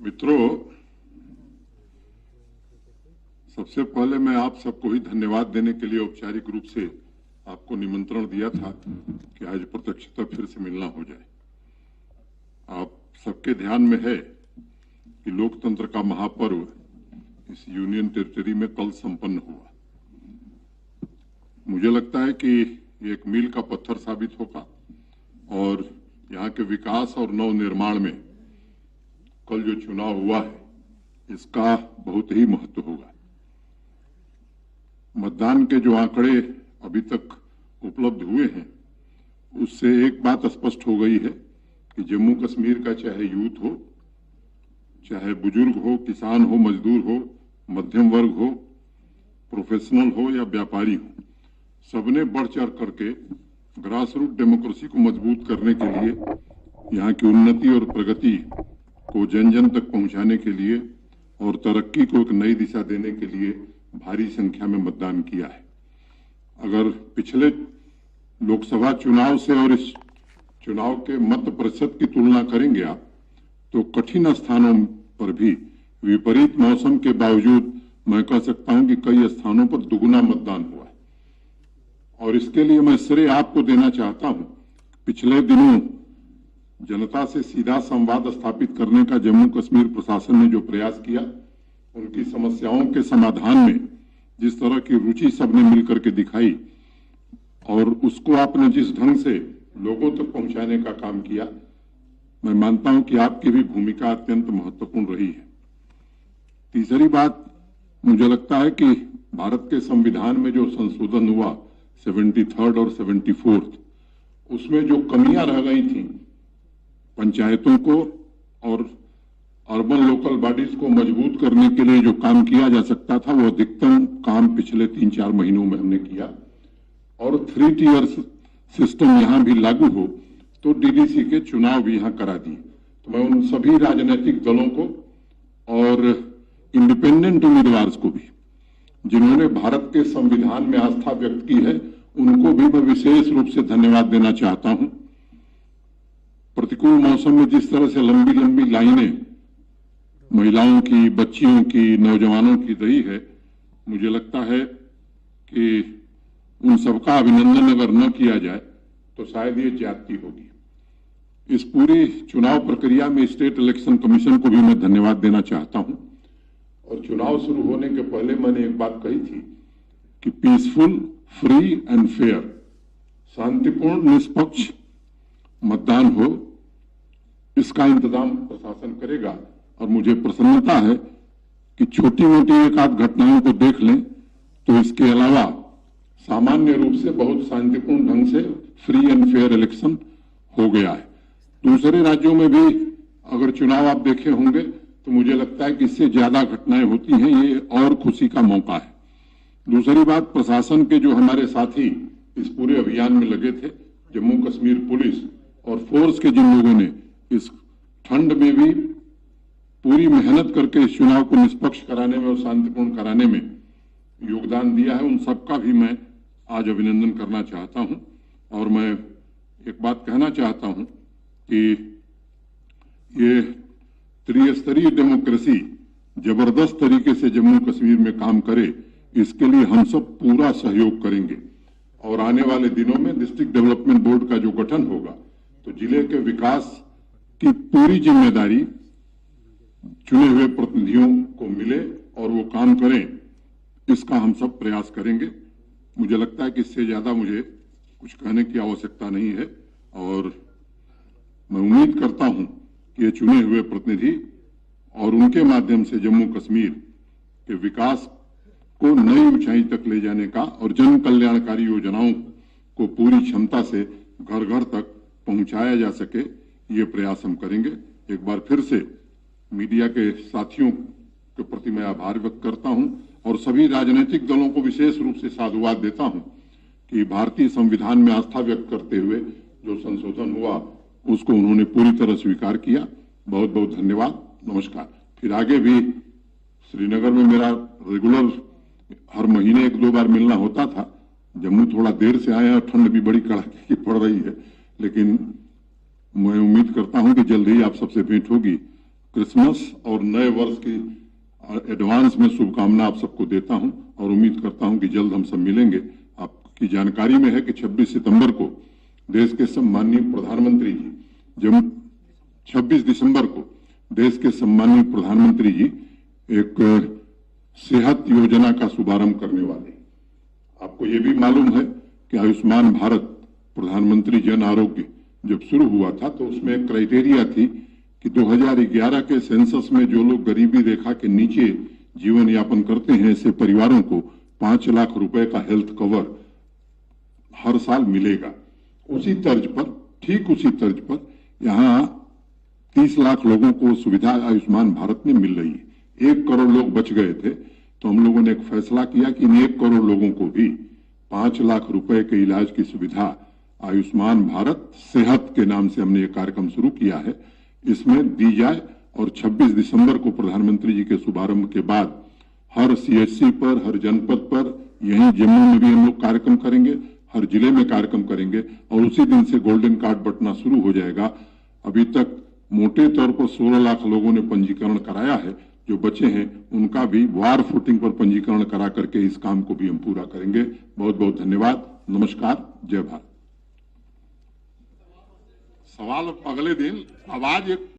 मित्रों, सबसे पहले मैं आप सबको ही धन्यवाद देने के लिए औपचारिक रूप से आपको निमंत्रण दिया था कि आज प्रत्यक्षता फिर से मिलना हो जाए। आप सबके ध्यान में है कि लोकतंत्र का महापर्व इस यूनियन टेरिटरी में कल संपन्न हुआ। मुझे लगता है कि ये एक मील का पत्थर साबित होगा और यहाँ के विकास और नवनिर्माण में कल जो चुनाव हुआ है इसका बहुत ही महत्व होगा। मतदान के जो आंकड़े अभी तक उपलब्ध हुए हैं उससे एक बात स्पष्ट हो गई है कि जम्मू कश्मीर का चाहे यूथ हो, चाहे बुजुर्ग हो, किसान हो, मजदूर हो, मध्यम वर्ग हो, प्रोफेशनल हो या व्यापारी हो, सबने बढ़ चढ़ करके ग्रास रूट डेमोक्रेसी को मजबूत करने के लिए, यहाँ की उन्नति और प्रगति को जन जन तक पहुंचाने के लिए और तरक्की को एक नई दिशा देने के लिए भारी संख्या में मतदान किया है। अगर पिछले लोकसभा चुनाव से और इस चुनाव के मत प्रतिशत की तुलना करेंगे आप, तो कठिन स्थानों पर भी विपरीत मौसम के बावजूद मैं कह सकता हूं कि कई स्थानों पर दुगुना मतदान हुआ है। और इसके लिए मैं श्रेय आपको देना चाहता हूं। पिछले दिनों जनता से सीधा संवाद स्थापित करने का जम्मू कश्मीर प्रशासन ने जो प्रयास किया, उनकी समस्याओं के समाधान में जिस तरह की रुचि सबने मिलकर के दिखाई और उसको आपने जिस ढंग से लोगों तक पहुंचाने का काम किया, मैं मानता हूं कि आपकी भी भूमिका अत्यंत महत्वपूर्ण रही है। तीसरी बात, मुझे लगता है कि भारत के संविधान में जो संशोधन हुआ 73rd और 74th, उसमें जो कमियां रह गई थी, पंचायतों को और अर्बन लोकल बॉडीज को मजबूत करने के लिए जो काम किया जा सकता था, वो अधिकतम काम पिछले 3-4 महीनों में हमने किया। और 3 टियर सिस्टम यहां भी लागू हो तो डीडीसी के चुनाव भी यहां करा दिए। तो मैं उन सभी राजनीतिक दलों को और इंडिपेंडेंट उम्मीदवार को भी, जिन्होंने भारत के संविधान में आस्था व्यक्त की है, उनको भी मैं विशेष रूप से धन्यवाद देना चाहता हूं। प्रतिकूल मौसम में जिस तरह से लंबी लंबी लाइनें महिलाओं की, बच्चियों की, नौजवानों की रही है, मुझे लगता है कि उन सबका अभिनंदन अगर न किया जाए तो शायद ये ज्यादती होगी। इस पूरी चुनाव प्रक्रिया में स्टेट इलेक्शन कमीशन को भी मैं धन्यवाद देना चाहता हूं। और चुनाव शुरू होने के पहले मैंने एक बात कही थी कि पीसफुल, फ्री एंड फेयर, शांतिपूर्ण, निष्पक्ष मतदान हो, इसका इंतजाम प्रशासन करेगा। और मुझे प्रसन्नता है कि छोटी मोटी एक आध घटनाओं को देख लें तो इसके अलावा सामान्य रूप से बहुत शांतिपूर्ण ढंग से फ्री एंड फेयर इलेक्शन हो गया है। दूसरे राज्यों में भी अगर चुनाव आप देखे होंगे तो मुझे लगता है कि इससे ज्यादा घटनाएं होती हैं, ये और खुशी का मौका है। दूसरी बात, प्रशासन के जो हमारे साथी इस पूरे अभियान में लगे थे, जम्मू कश्मीर पुलिस और फोर्स के जिन लोगों ने इस ठंड में भी पूरी मेहनत करके इस चुनाव को निष्पक्ष कराने में और शांतिपूर्ण कराने में योगदान दिया है, उन सबका भी मैं आज अभिनंदन करना चाहता हूं। और मैं एक बात कहना चाहता हूं कि ये त्रिस्तरीय डेमोक्रेसी जबरदस्त तरीके से जम्मू कश्मीर में काम करे, इसके लिए हम सब पूरा सहयोग करेंगे। और आने वाले दिनों में डिस्ट्रिक्ट डेवलपमेंट बोर्ड का जो गठन होगा तो जिले के विकास की पूरी जिम्मेदारी चुने हुए प्रतिनिधियों को मिले और वो काम करें, इसका हम सब प्रयास करेंगे। मुझे लगता है कि इससे ज्यादा मुझे कुछ कहने की आवश्यकता नहीं है और मैं उम्मीद करता हूं कि ये चुने हुए प्रतिनिधि और उनके माध्यम से जम्मू कश्मीर के विकास को नई ऊंचाई तक ले जाने का और जन कल्याणकारी योजनाओं को पूरी क्षमता से घर घर तक पहुंचाया जा सके, ये प्रयास हम करेंगे। एक बार फिर से मीडिया के साथियों के प्रति मैं आभार व्यक्त करता हूं और सभी राजनीतिक दलों को विशेष रूप से साधुवाद देता हूं कि भारतीय संविधान में आस्था व्यक्त करते हुए जो संशोधन हुआ उसको उन्होंने पूरी तरह स्वीकार किया। बहुत बहुत धन्यवाद, नमस्कार। फिर आगे भी श्रीनगर में मेरा रेगुलर हर महीने 1-2 बार मिलना होता था। जम्मू थोड़ा देर से आए और ठंड भी बड़ी कड़ाके की पड़ रही है, लेकिन मैं उम्मीद करता हूं कि जल्द ही आप सबसे भेंट होगी क्रिसमस और नए वर्ष की एडवांस में शुभकामना आप सबको देता हूं और उम्मीद करता हूं कि जल्द हम सब मिलेंगे। आपकी जानकारी में है कि 26 सितंबर को देश के सम्माननीय प्रधानमंत्री जी, जब 26 दिसंबर को देश के सम्माननीय प्रधानमंत्री जी एक सेहत योजना का शुभारंभ करने वाले। आपको ये भी मालूम है कि आयुष्मान भारत प्रधानमंत्री जन आरोग्य जब शुरू हुआ था तो उसमें एक क्राइटेरिया थी कि 2011 के सेंसस में जो लोग गरीबी रेखा के नीचे जीवन यापन करते हैं ऐसे परिवारों को 5 लाख रुपए का हेल्थ कवर हर साल मिलेगा। उसी तर्ज पर, ठीक उसी तर्ज पर यहां 30 लाख लोगों को सुविधा आयुष्मान भारत में मिल रही है। 1 करोड़ लोग बच गए थे तो हम लोगों ने एक फैसला किया कि इन 1 करोड़ लोगों को भी 5 लाख रुपए के इलाज की सुविधा आयुष्मान भारत सेहत के नाम से हमने ये कार्यक्रम शुरू किया है, इसमें दी जाए। और 26 दिसंबर को प्रधानमंत्री जी के शुभारंभ के बाद हर सीएचसी पर, हर जनपद पर, यहीं जम्मू में भी हम लोग कार्यक्रम करेंगे, हर जिले में कार्यक्रम करेंगे और उसी दिन से गोल्डन कार्ड बंटना शुरू हो जाएगा। अभी तक मोटे तौर पर 16 लाख लोगों ने पंजीकरण कराया है। जो बचे हैं उनका भी वार फुटिंग पर पंजीकरण करा करके इस काम को भी हम पूरा करेंगे। बहुत बहुत धन्यवाद। नमस्कार। जय भारत। सवाल अगले दिन आवाज एक